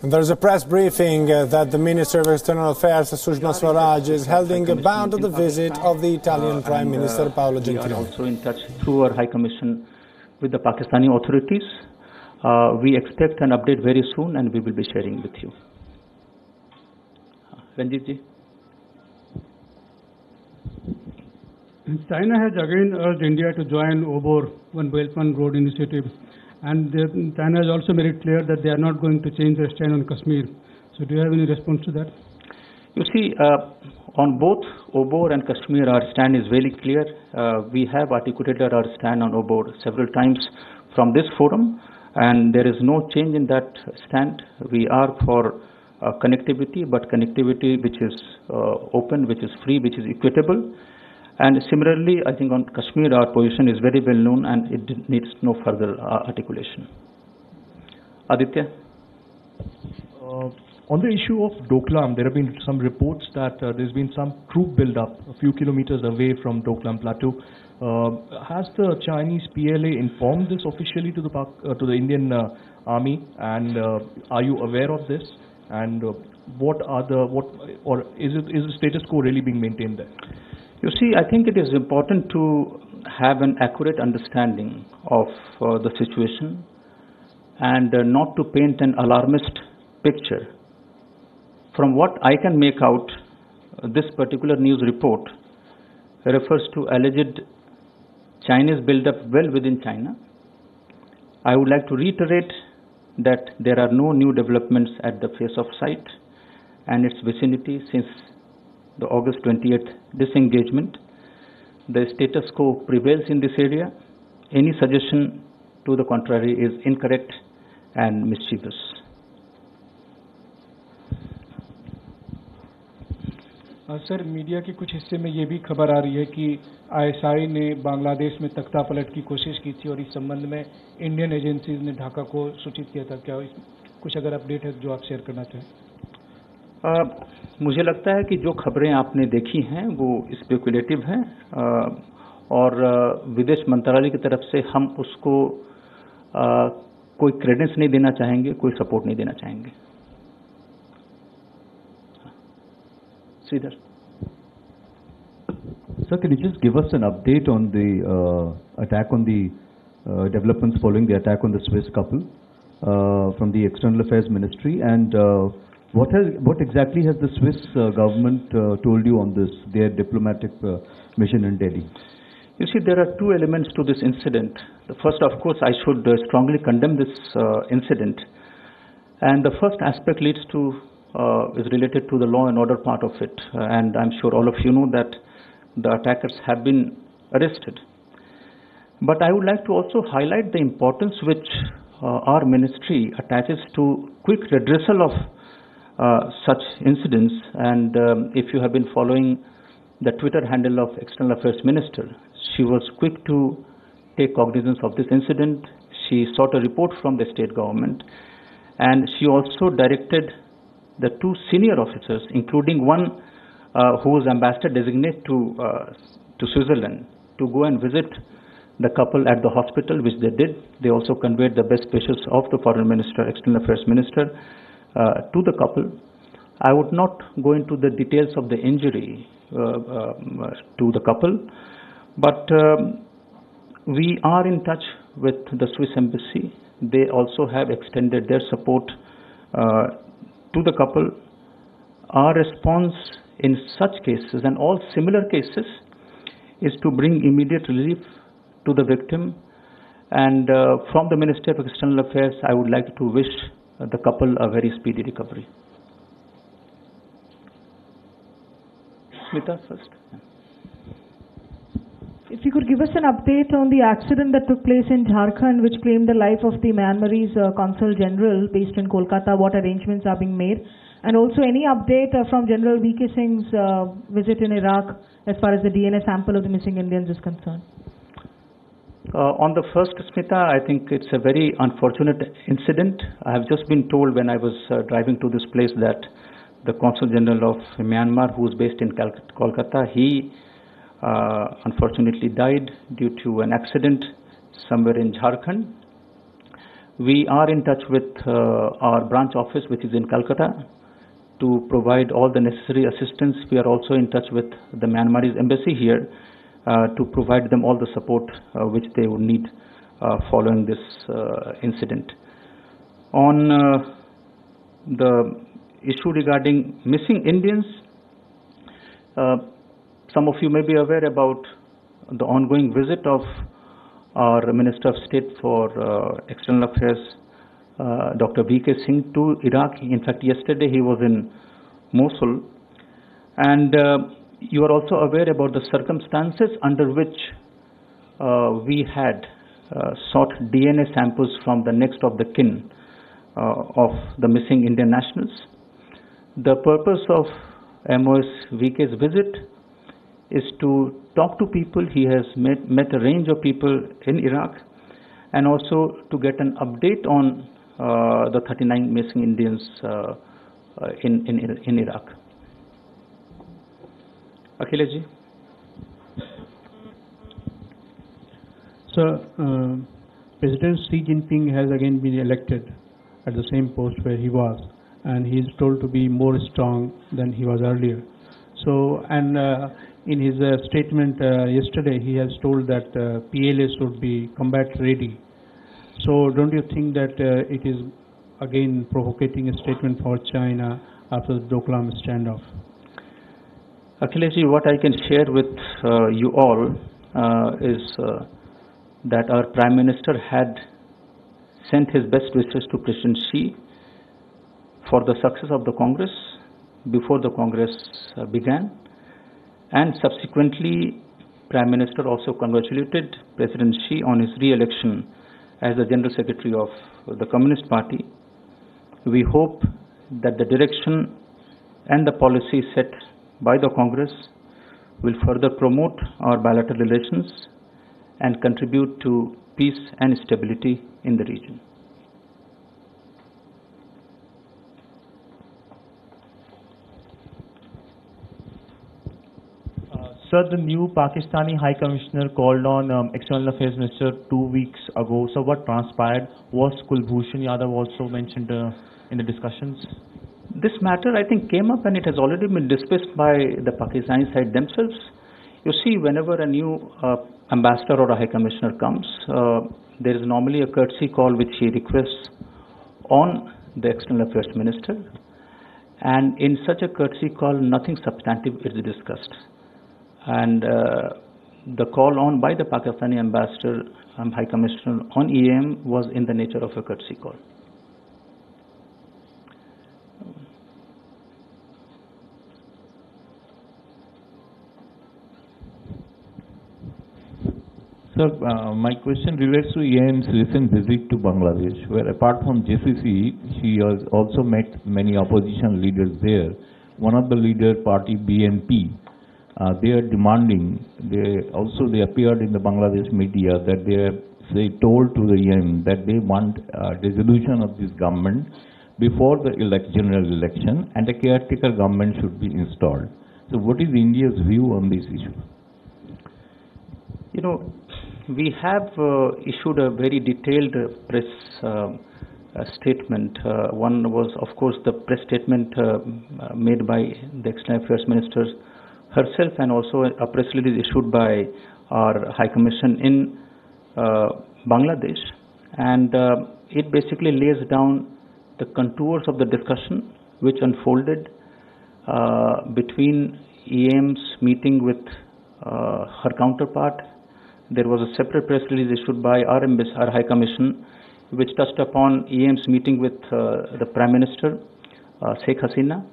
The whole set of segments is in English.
There's a press briefing that the Minister of External Affairs, Sushma Swaraj, is holding bound to the visit of the Italian Prime Minister Paolo Gentiloni. We are also in touch through our High Commission with the Pakistani authorities. We expect an update very soon and we will be sharing with you. Ranjit ji. China has again urged India to join OBOR, One Belt One Road initiative, and China has also made it clear that they are not going to change their stand on Kashmir. So do you have any response to that? You see, on both OBOR and Kashmir, our stand is very clear. We have articulated our stand on OBOR several times from this forum, and there is no change in that stand. We are for connectivity, but connectivity which is open, which is free, which is equitable. And similarly, I think on Kashmir, our position is very well known and it needs no further articulation. Aditya? On the issue of Doklam, there have been some reports that there's been some troop build-up a few kilometers away from Doklam Plateau. Has the Chinese PLA informed this officially to the Indian Army, and are you aware of this? And is the status quo really being maintained there? You see, I think it is important to have an accurate understanding of the situation and not to paint an alarmist picture. From what I can make out, this particular news report refers to alleged Chinese build-up well within China. I would like to reiterate that there are no new developments at the face of site and its vicinity since the August 28th disengagement. The status quo prevails in this area. Any suggestion to the contrary is incorrect and mischievous. Sir, media के कुछ हिस्से में ये भी खबर आ रही है कि ISI ने बांग्लादेश में तख्ता पलट की कोशिश की थी और इस संबंध में इंडियन एजेंसीज ने ढाका को सूचित किया था. क्या कुछ अगर अपडेट है जो आप शेयर करना चाहें? मुझे लगता है कि जो खबरें आपने देखी हैं वो स्पेकुलेटिव हैं और विदेश मंत्रालय की तरफ से हम उसको कोई क्रेडेंस नहीं देना चाहेंगे, कोई सपोर्ट नहीं देना चाहेंगे. Shridhar. Sir, can you just give us an update on the attack on the developments following the attack on the Swiss couple from the External Affairs Ministry, and what exactly has the Swiss government told you on this, their diplomatic mission in Delhi? You see, there are two elements to this incident. The first, of course, I should strongly condemn this incident. And the first aspect is related to the law and order part of it. And I'm sure all of you know that the attackers have been arrested. But I would like to also highlight the importance which our ministry attaches to quick redressal of such incidents. And if you have been following the Twitter handle of External Affairs Minister, she was quick to take cognizance of this incident. She sought a report from the state government, and she also directed the two senior officers, including one who was ambassador designate to Switzerland, to go and visit the couple at the hospital, which they did. They also conveyed the best wishes of the Foreign Minister, External Affairs Minister, to the couple. I would not go into the details of the injury to the couple, but we are in touch with the Swiss embassy. They also have extended their support to the couple. Our response in such cases and all similar cases is to bring immediate relief to the victim, and from the Ministry of External Affairs, I would like to wish the couple a very speedy recovery. Smita first. If you could give us an update on the accident that took place in Jharkhand, which claimed the life of the Myanmarese Consul General based in Kolkata, what arrangements are being made? And also any update from General V.K. Singh's visit in Iraq as far as the DNA sample of the missing Indians is concerned? On the first, Smita, I think it's a very unfortunate incident. I have just been told when I was driving to this place that the Consul General of Myanmar, who is based in Kolkata, he unfortunately died due to an accident somewhere in Jharkhand. We are in touch with our branch office, which is in Calcutta, to provide all the necessary assistance. We are also in touch with the Myanmarese embassy here to provide them all the support which they would need following this incident. On the issue regarding missing Indians, some of you may be aware about the ongoing visit of our Minister of State for External Affairs, Dr. V.K. Singh, to Iraq. In fact, yesterday he was in Mosul. And you are also aware about the circumstances under which we had sought DNA samples from the next of the kin of the missing Indian nationals. The purpose of MOS VK's visit is to talk to people. He has met a range of people in Iraq, and also to get an update on the 39 missing Indians in Iraq. Akhilesh ji. Sir, President Xi Jinping has again been elected at the same post where he was, and he is told to be more strong than he was earlier. So, and in his statement yesterday, he has told that PLA should be combat ready. So, don't you think that it is again provocating a statement for China after the Doklam standoff? Akhilesh ji, what I can share with you all is that our Prime Minister had sent his best wishes to President Xi for the success of the Congress before the Congress began, and subsequently Prime Minister also congratulated President Xi on his re-election as the General Secretary of the Communist Party. We hope that the direction and the policy set by the Congress will further promote our bilateral relations and contribute to peace and stability in the region. Sir, the new Pakistani High Commissioner called on External Affairs Minister 2 weeks ago. So what transpired? Was Kulbhushan Yadav also mentioned in the discussions? This matter, I think, came up and it has already been discussed by the Pakistani side themselves. You see, whenever a new ambassador or a high commissioner comes, there is normally a courtesy call which he requests on the External Affairs Minister. And in such a courtesy call, nothing substantive is discussed. And the call on by the Pakistani ambassador, high commissioner on EAM, was in the nature of a courtesy call. Sir, my question relates to EAM's recent visit to Bangladesh, where apart from JCC, she has also met many opposition leaders there. One of the leader party, BNP, they are demanding, they appeared in the Bangladesh media that they told to the EAM that they want a dissolution of this government before the general election, and a caretaker government should be installed. So what is India's view on this issue? You know, we have issued a very detailed press statement. One was, of course, the press statement made by the External Affairs Minister herself, and also a press release issued by our High Commission in Bangladesh. And it basically lays down the contours of the discussion which unfolded between EAM's meeting with her counterpart. There was a separate press release issued by our High Commission, which touched upon EAM's meeting with the Prime Minister, Sheikh Hasina.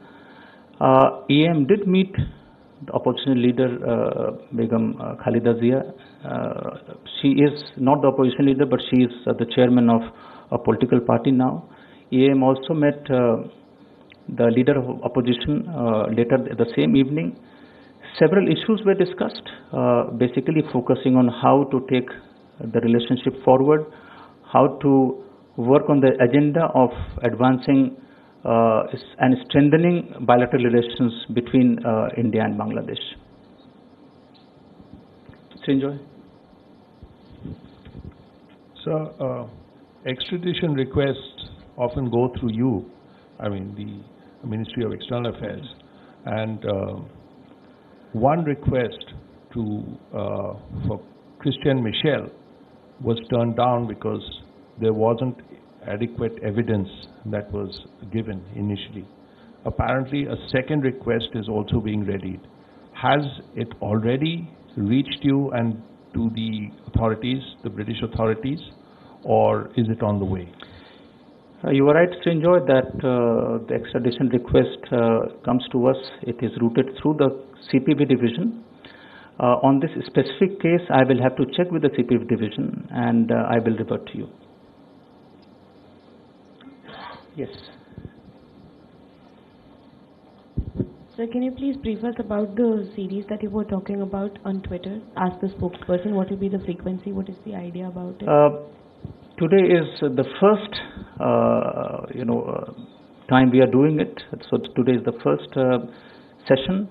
EAM did meet the opposition leader, Begum Khalida Zia. She is not the opposition leader, but she is the chairman of a political party now. EAM also met the leader of opposition later the same evening. Several issues were discussed, basically focusing on how to take the relationship forward, how to work on the agenda of advancing and strengthening bilateral relations between India and Bangladesh. So, extradition requests often go through you, I mean the Ministry of External Affairs, and one request for Christian Michel was turned down because there wasn't adequate evidence that was given initially. Apparently a second request is also being readied. Has it already reached you and to the authorities, the British authorities, or is it on the way? You are right, Srinjoy, that the extradition request comes to us. It is routed through the CPB division. On this specific case, I will have to check with the CPB division and I will revert to you. Yes. Sir, can you please brief us about the series that you were talking about on Twitter? Ask the spokesperson, what will be the frequency? What is the idea about it? Today is the first, time we are doing it. So today is the first session.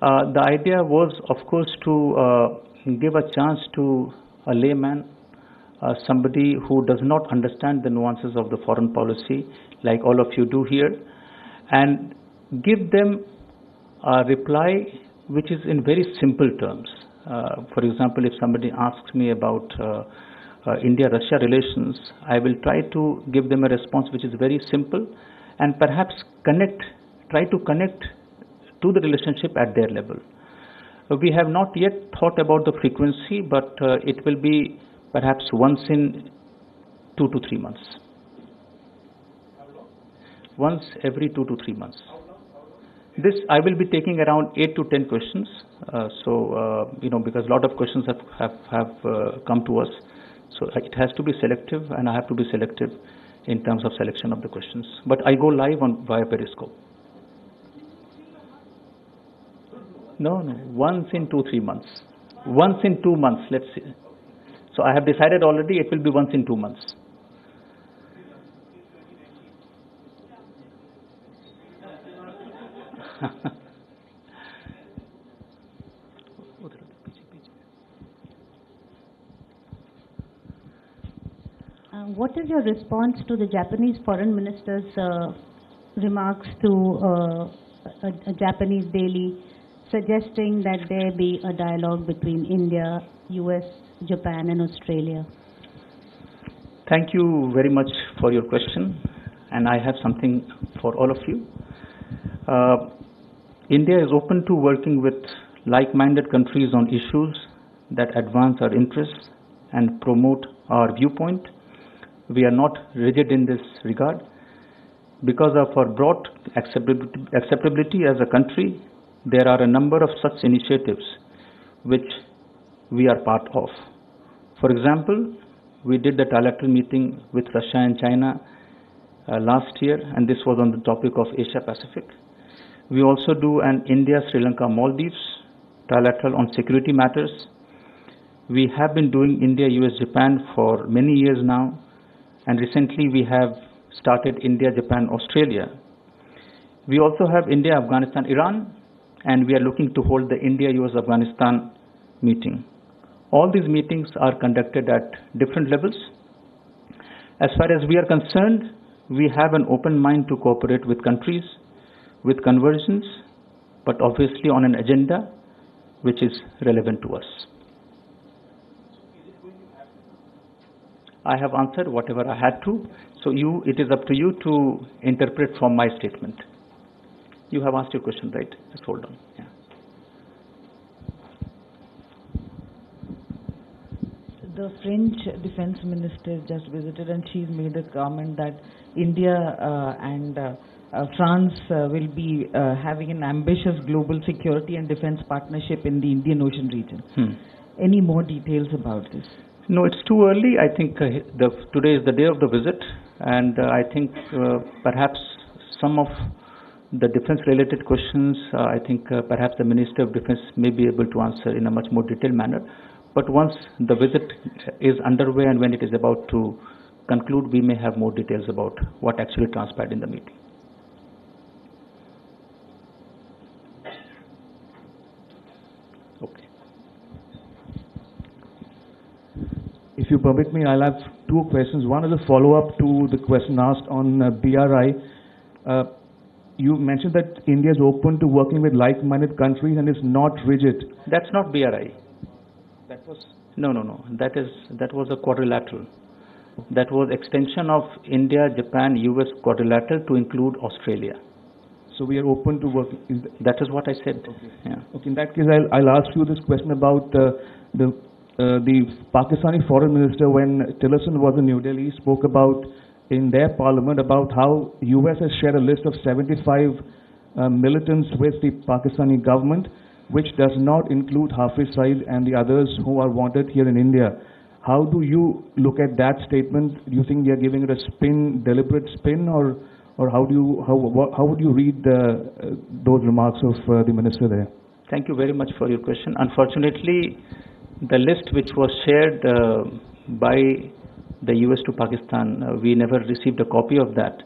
The idea was, of course, to give a chance to a layman, somebody who does not understand the nuances of the foreign policy, like all of you do here, and give them a reply which is in very simple terms. For example, if somebody asks me about India-Russia relations, I will try to give them a response which is very simple and perhaps try to connect to the relationship at their level. We have not yet thought about the frequency, but it will be perhaps once in 2 to 3 months. Once every 2 to 3 months. This I will be taking around 8 to 10 questions. Because a lot of questions have come to us. So it has to be selective, and I have to be selective in terms of selection of the questions. But I go live via Periscope. No, once in 2-3 months. Once in 2 months, let's see. So I have decided already it will be once in 2 months. What is your response to the Japanese foreign minister's remarks to a Japanese daily suggesting that there be a dialogue between India, US, Japan and Australia? Thank you very much for your question, and I have something for all of you. India is open to working with like-minded countries on issues that advance our interests and promote our viewpoint. We are not rigid in this regard. Because of our broad acceptability as a country, there are a number of such initiatives which we are part of. For example, we did the trilateral meeting with Russia and China last year, and this was on the topic of Asia Pacific. We also do an India, Sri Lanka, Maldives trilateral on security matters. We have been doing India, US, Japan for many years now, and recently we have started India, Japan, Australia. We also have India, Afghanistan, Iran, and we are looking to hold the India, US, Afghanistan meeting. All these meetings are conducted at different levels. As far as we are concerned, we have an open mind to cooperate with countries, with conversions, but obviously on an agenda which is relevant to us. I have answered whatever I had to, so it is up to you to interpret from my statement. You have asked your question, right? Just hold on. Yeah. The French defense minister just visited, and she's made a comment that India and France will be having an ambitious global security and defense partnership in the Indian Ocean region. Any more details about this? No, it's too early. I think today is the day of the visit, and I think perhaps some of the defense-related questions, I think perhaps the Minister of Defense may be able to answer in a much more detailed manner. But once the visit is underway and when it is about to conclude, we may have more details about what actually transpired in the meeting. If you permit me, I'll have two questions. One is a follow-up to the question asked on BRI. You mentioned that India is open to working with like-minded countries and is not rigid. That's not BRI. That was no. That was a quadrilateral. That was extension of India, Japan, US quadrilateral to include Australia. So we are open to work. That is what I said. Okay. Yeah. Okay. In that case, I'll ask you this question about the Pakistani foreign minister when Tillerson was in New Delhi spoke about in their parliament about how US has shared a list of 75 militants with the Pakistani government, which does not include Hafiz Saeed and the others who are wanted here in India. How do you look at that statement? Do you think they are giving it a spin, deliberate spin, or how would you read those remarks of the minister there? Thank you very much for your question. Unfortunately, the list which was shared by the US to Pakistan, we never received a copy of that,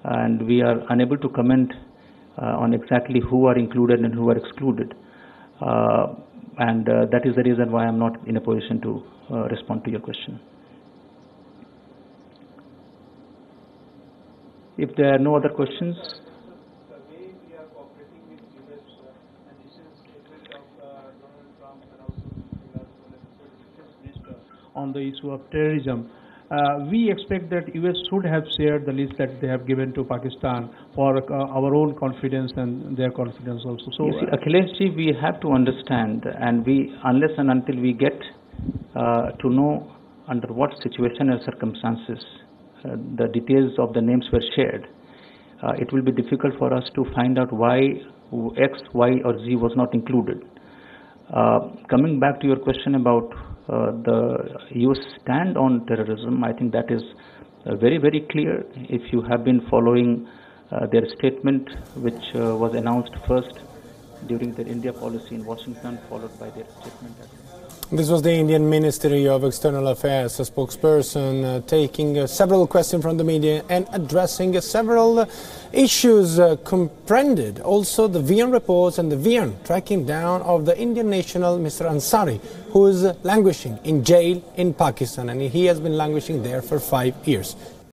and we are unable to comment on exactly who are included and who are excluded, and that is the reason why I'm not in a position to respond to your question. If there are no other questions. On the issue of terrorism, we expect that US should have shared the list that they have given to Pakistan for our own confidence and their confidence also. So, you see, Akhileshji, we have to understand, and unless and until we get to know under what situation and circumstances the details of the names were shared, it will be difficult for us to find out why X, Y, or Z was not included. Coming back to your question about the US stand on terrorism, I think that is very, very clear. If you have been following their statement, which was announced first during their India policy in Washington, followed by their statement. This was the Indian Ministry of External Affairs, a spokesperson taking several questions from the media and addressing several issues comprehended. Also the WION reports and the WION tracking down of the Indian national Mr. Ansari, who is languishing in jail in Pakistan, and he has been languishing there for 5 years.